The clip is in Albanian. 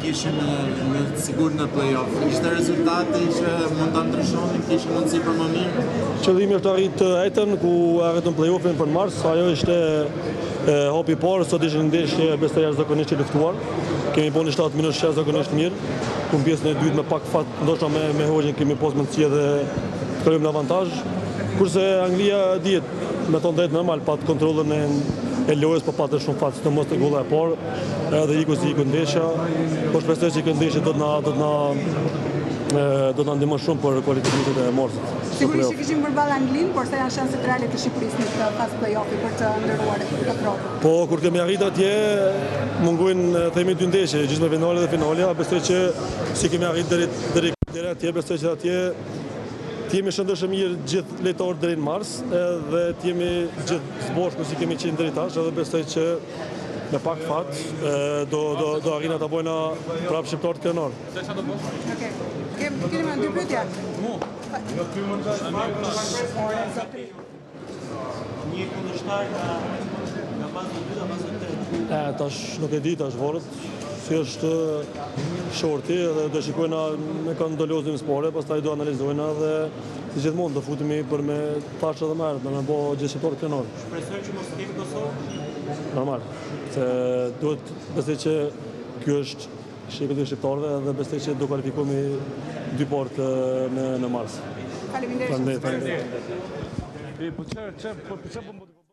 kishim me sigur në play-off. Ishte rezultati që mund ta ndryshonin, kishim mundësi për më mirë. Qëllimi është arrit etën ku arritën play-offin për mars, ajo ishte hopi i parë, sot ishte ndeshje besoj jashtëzakonisht e luftuar. Kemi bën 7 minuta jashtëzakonisht mirë. Ku në pjesën e dytë me pak fat, ndoshta me hoxhin kemi pas mundësi edhe të krijojmë në avantazh. Kurse Anglia dihet me ton drejt normal pat kontrollin e lojës, po patë shumë fat, sidomos te golla e parë, edhe iku ndeshja. Po shpresoj që kjo ndeshje do na ndihmon shumë për kualifikacionet e marsit. Sigurisht që kishim përballë Anglinë, por sa janë shanset reale të Shqipërisë në fazë play-offi për të ndërruar kampionatin. Po kur kemi arritur atje, mungojnë themi 2 ndeshje, gjysmë finale dhe finalja, besoj që si kemi arritur deri atje, besoj që atje jemi shëndoshë mirë gjithë lejtarë deri në mars, edhe jemi gjithë zboshku si kemi qenë deri tash, edhe besoj që me pak fat do arrijna ta bojna prapë shqiptarët krenar. Okej. Kemi më 2 pyetje. Një kundërshtar nga baza e dytë apo e tretë? Tash nuk e di tash vorët, si është shorti dhe do shikojna me kondolozën spore, pastaj do analizojna dhe si gjithmonë do futemi për me tash edhe më herët, me bë gjithë shqiptarët krenar. Shpresoj që mos kemi Kosovë. Normal, se duhet besoj që ky është shqiptari shqiptarëve dhe besoj që do kualifikohemi 2 parë në mars. Faleminderit. Faleminderit.